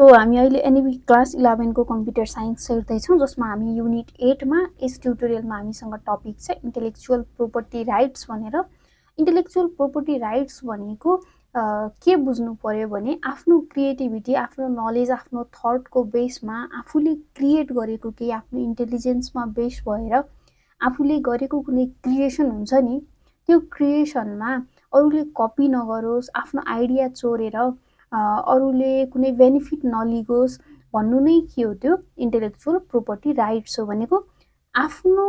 So हामी अहिले NEB class 11 को कम्प्युटर साइन्स हेर्दैछौँ, जसमा हामी युनिट 8 मा यस ट्युटोरियलमा हामीसँग टपिक छ इन्टेलेक्चुअल प्रोपर्टी राइट्स भनेर। इन्टेलेक्चुअल प्रोपर्टी राइट्स भनेको के बुझ्नु पर्यो भने आफ्नो क्रिएटिभिटी, आफ्नो नलेज, आफ्नो थटको बेसमा आफूले क्रिएट गरेको केही, आफ्नो इन्टेलिजेन्समा बेस भएर आफूले गरेको कुनै क्रिएसन हुन्छ नि, त्यो क्रिएसनमा अरूले कपी नगरोस्, आफ्नो आइडिया चोरेर अरूले कुनै बेनिफिट नलिगोस् भन्नु नै के हो, त्यो इन्टेलेक्चुअल प्रोपर्टी राइट्स हो। भनेको आफ्नो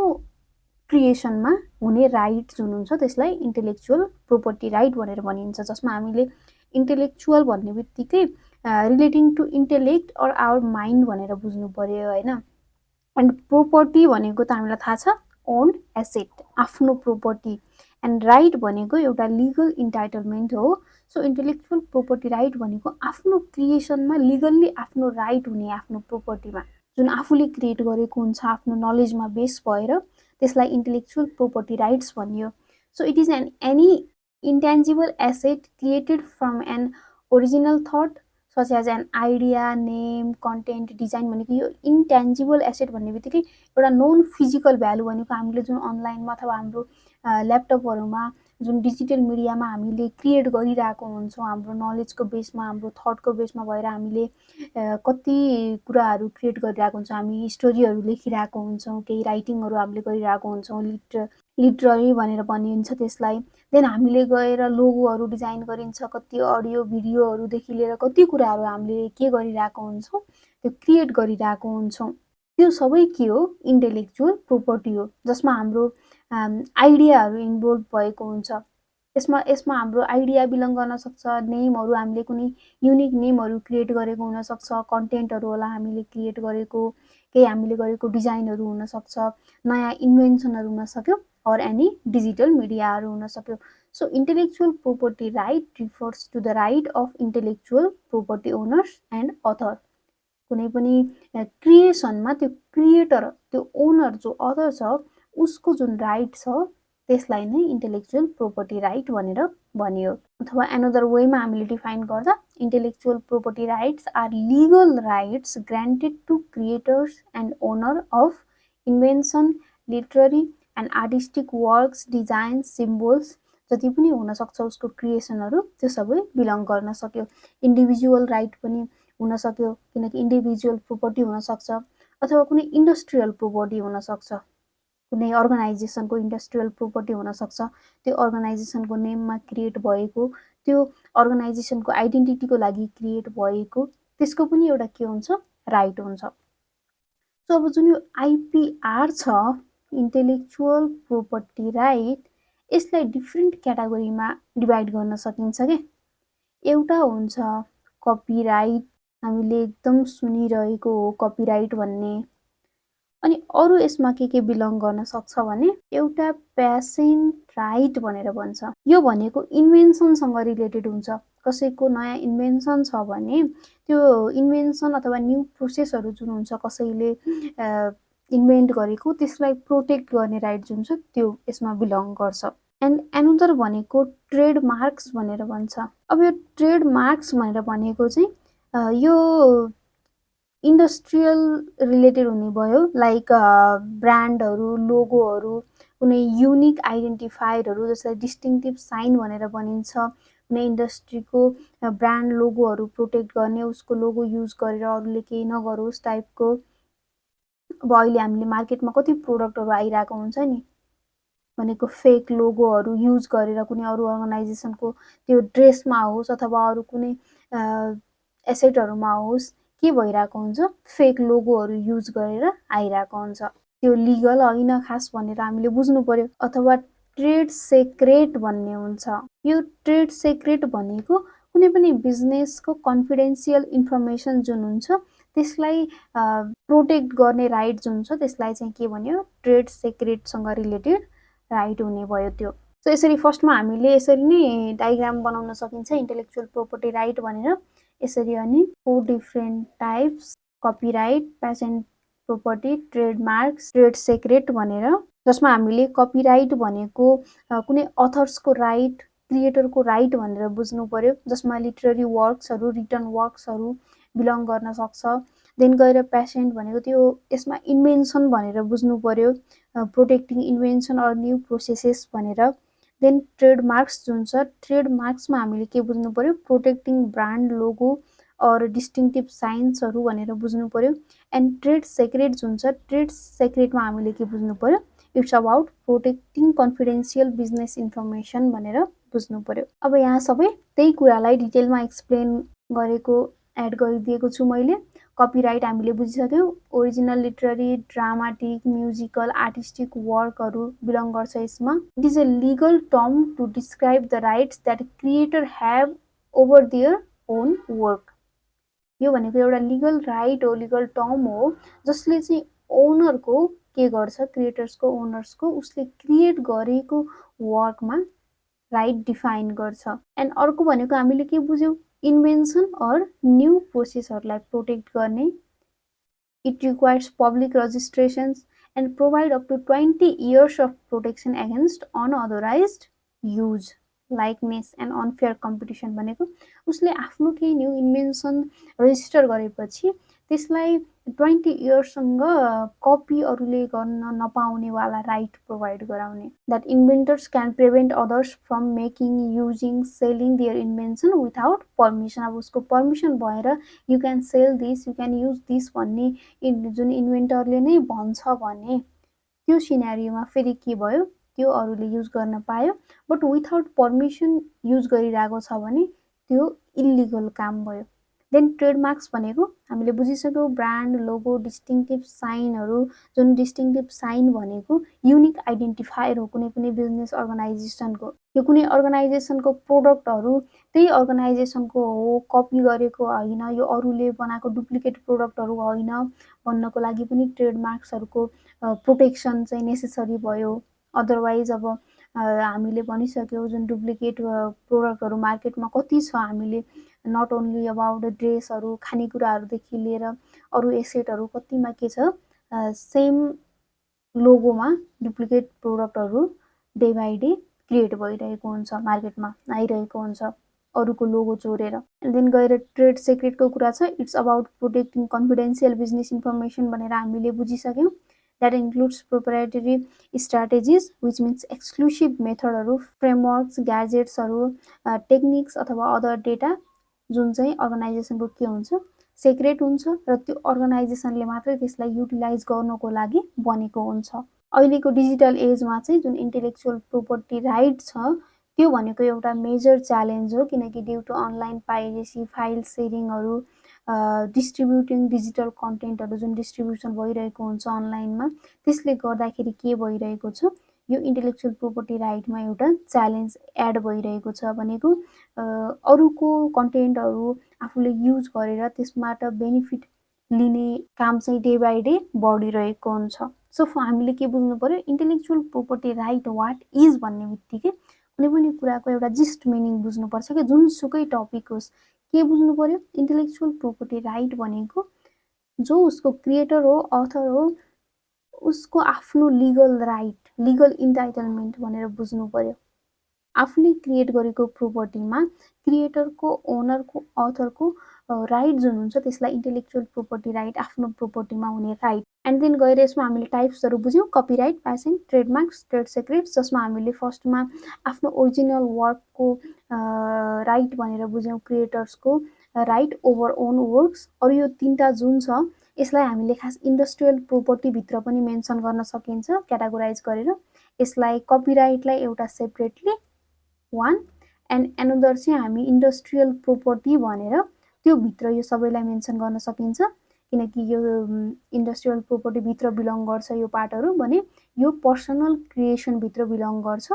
क्रिएसनमा हुने राइट जुन हुन्छ त्यसलाई इन्टेलेक्चुअल प्रोपर्टी राइट भनेर भनिन्छ, जसमा हामीले इन्टेलेक्चुअल भन्ने बित्तिकै relating to intellect or our mind भनेर बुझ्नु पर्यो होइन। एन्ड प्रोपर्टी भनेको त हामीलाई थाहा छ, ओन एसेट, आफ्नो प्रोपर्टी। एन्ड राइट भनेको एउटा लिगल इन्टाइटलमेन्ट हो। सो इन्टेलेक्चुअल प्रोपर्टी राइट भनेको आफ्नो क्रिएसनमा लिगल्ली आफ्नो राइट हुने, आफ्नो प्रोपर्टीमा जुन आफूले क्रिएट गरेको हुन्छ आफ्नो नलेजमा बेस भएर, त्यसलाई इन्टेलेक्चुअल प्रोपर्टी राइट्स भनियो। So it is any intangible asset created from an original thought such as an idea, name, content, design. भनेको यो इन्टेन्जिबल एसेट भन्ने बित्तिकै एउटा नन फिजिकल भ्यालु भनेको हामीले जुन अनलाइनमा अथवा हाम्रो ल्यापटपहरूमा जुन डिजिटल मिडियामा हामीले क्रिएट गरिरहेको हुन्छौँ, हाम्रो नलेजको बेसमा, हाम्रो थटको बेसमा भएर हामीले कति कुराहरू क्रिएट गरिरहेको हुन्छौँ। हामी स्टोरीहरू लेखिरहेको हुन्छौँ, केही राइटिङहरू हामीले गरिरहेको हुन्छौँ, लिटररी भनेर भनिन्छ त्यसलाई। देन हामीले गएर लोगोहरू डिजाइन गरिन्छ, कति अडियो भिडियोहरूदेखि लिएर कति कुराहरू हामीले के गरिरहेको हुन्छौँ, त्यो क्रिएट गरिरहेको हुन्छौँ। त्यो सबै के हो, इन्टेलेक्चुअल प्रोपर्टी हो, जसमा हाम्रो आइडियाहरू इन्भल्भ भएको हुन्छ। यसमा हाम्रो आइडिया बिलङ गर्न सक्छ, नेमहरू हामीले कुनै युनिक नेमहरू क्रिएट गरेको हुनसक्छ, कन्टेन्टहरू होला हामीले क्रिएट गरेको, केही हामीले गरेको डिजाइनहरू हुनसक्छ, नयाँ इन्भेन्सनहरू हुन सक्यो, अर एनी डिजिटल मिडियाहरू हुन सक्यो। So intellectual property right refers to the right of intellectual property owners and author. कुनै पनि क्रिएसनमा त्यो क्रिएटर, त्यो ओनर जो अथर छ, उसको जुन राइट छ त्यसलाई नै इन्टेलेक्चुअल प्रोपर्टी राइट भनेर भनियो। अथवा एनदर वेमा हामीले डिफाइन गर्दा, intellectual property rights are legal rights granted to creators and owner of invention, literary and artistic works, design, symbols, जति पनि हुनसक्छ उसको क्रिएसनहरू, त्यो सबै बिलङ गर्न सक्यो। इन्डिभिजुअल राइट पनि हुन सक्यो, किनकि इन्डिभिजुअल प्रोपर्टी हुनसक्छ, अथवा कुनै इन्डस्ट्रियल प्रोपर्टी हुनसक्छ, कुनै अर्गनाइजेसनको इन्डस्ट्रियल प्रोपर्टी हुनसक्छ, त्यो अर्गनाइजेसनको नेममा क्रिएट भएको, त्यो अर्गनाइजेसनको आइडेन्टिटीको लागि क्रिएट भएको, त्यसको पनि एउटा के हुन्छ, राइट हुन्छ। सो अब जुन यो आइपिआर छ, इन्टेलेक्चुअल प्रोपर्टी राइट, यसलाई डिफ्रेन्ट क्याटेगोरीमा डिभाइड गर्न सकिन्छ के। एउटा हुन्छ कपिराइट, हामीले एकदम सुनिरहेको हो कपिराइट भन्ने। अनि अरू यसमा के बिलङ गर्न सक्छ भने, एउटा पेसेन्ट राइट भनेर भन्छ। यो भनेको इन्भेन्सनसँग रिलेटेड हुन्छ। कसैको नयाँ इन्भेन्सन छ भने त्यो इन्भेन्सन अथवा न्यू प्रोसेसहरू जुन हुन्छ, कसैले इन्भेन्ट गरेको, त्यसलाई प्रोटेक्ट गर्ने राइट जुन छ, त्यो यसमा बिलङ गर्छ। एन्ड एनदर भनेको ट्रेड मार्क्स भनेर भन्छ। अब यो ट्रेड मार्क्स भनेर भनेको चाहिँ यो इन्डस्ट्रियल रिलेटेड हुने भयो, लाइक ब्रान्डहरू, लोगोहरू, कुनै युनिक आइडेन्टिफायरहरू, जसलाई डिस्टिङटिभ साइन भनेर भनिन्छ। कुनै इन्डस्ट्रीको ब्रान्ड लोगोहरू प्रोटेक्ट गर्ने, उसको लोगो युज गरेर अरूले केही नगरोस् टाइपको। अब अहिले हामीले मार्केटमा कति प्रोडक्टहरू आइरहेको हुन्छ नि, भनेको फेक लोगोहरू युज गरेर कुनै अरू अर्गनाइजेसनको त्यो ड्रेसमा होस् अथवा अरू कुनै एसेटहरूमा होस्, के भइरहेको हुन्छ, फेक लोगोहरू युज गरेर आइरहेको हुन्छ। त्यो लिगल होइन खास भनेर हामीले बुझ्नु पर्यो। अथवा ट्रेड सेक्रेट भन्ने हुन्छ। यो ट्रेड सेक्रेट भनेको कुनै पनि बिजनेसको कन्फिडेन्सियल इन्फर्मेसन जुन हुन्छ, त्यसलाई प्रोटेक्ट गर्ने राइट जुन छ, त्यसलाई चाहिँ के भन्यो, ट्रेड सेक्रेटसँग रिलेटेड राइट हुने भयो त्यो। सो यसरी फर्स्टमा हामीले यसरी नै डायग्राम बनाउन सकिन्छ इन्टेलेक्चुअल प्रोपर्टी राइट भनेर। यसरी अनि 4 different types, copyright, patent property, trademarks, trade secret भनेर, जसमा हामीले कपिराइट भनेको कुनै अथर्सको राइट, क्रिएटरको राइट भनेर बुझ्नु पर्यो, जसमा लिटरेरी वर्क्सहरू, रिटन वर्क्सहरू, बिलङ गर्न सक्छ। देन गएर पेसेन्ट भनेको त्यो यसमा इन्भेन्सन भनेर बुझ्नु पर्यो, protecting invention or new processes भनेर। देन ट्रेडमार्क्स जुन छ, ट्रेडमार्क्समा हामीले के बुझ्नु पर्यो, प्रोटेक्टिङ ब्रान्ड लोगो अर डिस्टिङटिभ साइन्सहरू भनेर बुझ्नु पर्यो। एन्ड ट्रेड सेक्रेट जुन छ, ट्रेड सेक्रेटमा हामीले के बुझ्नु पर्यो, it's about protecting confidential business information भनेर बुझ्नु पर्यो। अब यहाँ सबै त्यही कुरालाई डिटेलमा एक्सप्लेन गरेको एड गरिदिएको छु मैले। कपिराइट हामीले बुझिसक्यौँ, original literary, dramatic, musical, artistic वर्कहरू बिलङ गर्छ यसमा। It is a legal term to describe the rights that creator have over their own work. यो भनेको एउटा लिगल राइट हो, लिगल टर्म हो, जसले चाहिँ ओनरको के गर्छ, क्रिएटर्सको, ओनर्सको, उसले क्रिएट गरेको वर्कमा राइट डिफाइन गर्छ। एन्ड अर्को भनेको हामीले के बुझ्यौँ, इन्भेन्सन अर न्यू प्रोसेसहरूलाई प्रोटेक्ट गर्ने। It requires public registrations and provide up to 20 years of protection against unauthorized use, likeness and unfair competition भनेको उसले आफ्नो केही न्यू इन्भेन्सन रेजिस्टर गरेपछि त्यसलाई 20 yearsसँग कपी अरूले गर्न नपाउनेवाला राइट प्रोभाइड गराउने। That inventors can prevent others from making, using, selling their invention without permission. अब उसको पर्मिसन भएर you can sell this, you can use this भन्ने जुन इन्भेन्टरले नै भन्छ भने त्यो सिनेरियोमा फेरि के भयो, त्यो अरूले युज गर्न पायो, बट विथआउट पर्मिसन युज गरिरहेको छ भने त्यो इल्लिगल काम भयो। देन ट्रेडमार्क्स भनेको हामीले बुझिसक्यौँ, ब्रान्ड लोगो डिस्टिङटिभ साइनहरू। जुन डिस्टिङटिभ साइन भनेको युनिक आइडेन्टिफायर हो कुनै पनि बिजनेस अर्गनाइजेसनको। यो कुनै अर्गनाइजेसनको प्रोडक्टहरू त्यही अर्गनाइजेसनको हो, कपी गरेको होइन, यो अरूले बनाएको डुप्लिकेट प्रोडक्टहरू होइन भन्नको लागि पनि ट्रेडमार्क्सहरूको प्रोटेक्सन चाहिँ नेसेसरी भयो। अदरवाइज अब हामीले भनिसक्यौँ जुन डुप्लिकेट प्रोडक्टहरू मार्केटमा कति छ, हामीले नट ओन्ली अबाउट ड्रेसहरू, खानेकुराहरूदेखि लिएर अरू एसेटहरू कतिमा के छ, सेम लोगोमा डुप्लिकेट प्रोडक्टहरू डे बाई डे क्रिएट भइरहेको हुन्छ, मार्केटमा आइरहेको हुन्छ अरूको लोगो चोरेर। देन गएर ट्रेड सेक्रेटको कुरा छ, it's about protecting confidential business information भनेर हामीले बुझिसक्यौँ। That includes proprietary strategies which means exclusive मेथडहरू, फ्रेमवर्क्स, ग्याजेट्सहरू, टेक्निक्स अथवा अदर डेटा जुन चाहिँ अर्गनाइजेसनको के हुन्छ, सेक्रेट हुन्छ र त्यो अर्गनाइजेसनले मात्रै त्यसलाई युटिलाइज गर्नको लागि बनेको हुन्छ। अहिलेको डिजिटल एजमा चाहिँ जुन इन्टेलेक्चुअल प्रोपर्टी राइट छ त्यो भनेको एउटा मेजर च्यालेन्ज हो, किनकि due to online piracy, file सेयरिङहरू, डिस्ट्रिब्युटिङ डिजिटल कन्टेन्टहरू जुन डिस्ट्रिब्युसन भइरहेको हुन्छ अनलाइनमा, त्यसले गर्दाखेरि के भइरहेको छ, यो इन्टेलेक्चुअल प्रोपर्टी राइटमा एउटा च्यालेन्ज एड भइरहेको छ। भनेको अरूको कन्टेन्टहरू आफूले युज गरेर त्यसबाट बेनिफिट लिने काम चाहिँ डे बाई डे बढिरहेको हुन्छ। सो हामीले के बुझ्नु पर्यो, intellectual property right what is भन्ने बित्तिकै कुनै पनि कुराको एउटा जिस्ट मिनिङ बुझ्नुपर्छ कि जुनसुकै टपिक होस्, के बुझ्नु पर्यो, इन्टेलेक्चुअल प्रोपर्टी राइट भनेको जो उसको क्रिएटर हो, अथर हो, उसको आफ्नो लिगल राइट, लिगल इन्टाइटलमेन्ट भनेर बुझ्नु पर्यो। आफूले क्रिएट गरेको प्रोपर्टीमा क्रिएटरको, ओनरको, अथरको राइट जुन हुन्छ त्यसलाई इन्टेलेक्चुअल प्रोपर्टी राइट, आफ्नो प्रोपर्टीमा हुने राइट। एन्ड देन गएर यसमा हामीले टाइप्सहरू बुझ्यौँ, copyright, patent, trademarks, trade secrets, जसमा हामीले फर्स्टमा आफ्नो ओरिजिनल वर्कको राइट भनेर बुझ्यौँ, क्रिएटर्सको राइट ओभर ओन वर्क्स। अरू यो तिनवटा जुन छ यसलाई हामीले खास इन्डस्ट्रियल प्रोपर्टीभित्र पनि मेन्सन गर्न सकिन्छ क्याटेगोराइज गरेर। यसलाई कपिराइटलाई एउटा सेपरेटली वान एन्ड एनदर चाहिँ हामी इन्डस्ट्रियल प्रोपर्टी भनेर त्यो भित्र यो सबैलाई मेन्सन गर्न सकिन्छ, किनकि यो इन्डस्ट्रियल प्रोपर्टीभित्र बिलङ गर्छ यो पार्टहरू भने यो पर्सनल क्रिएसनभित्र बिलङ गर्छ,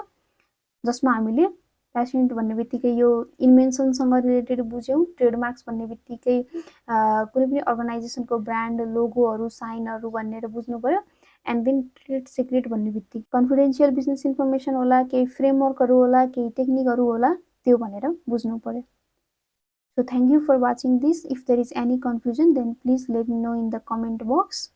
जसमा हामीले पेटेन्ट भन्ने बित्तिकै यो इन्भेन्सनसँग रिलेटेड बुझ्यौँ, ट्रेडमार्क्स भन्ने बित्तिकै कुनै पनि अर्गनाइजेसनको ब्रान्ड लोगोहरू, साइनहरू भनेर बुझ्नु पर्यो। एन्ड देन ट्रेड सिक्रेट भन्ने बित्तिकै कन्फिडेन्सियल बिजनेस इन्फर्मेसन होला, केही फ्रेमवर्कहरू होला, केही टेक्निकहरू होला, त्यो भनेर बुझ्नु पर्यो। So thank you for watching this. If there is any confusion, then please let me know in the comment box.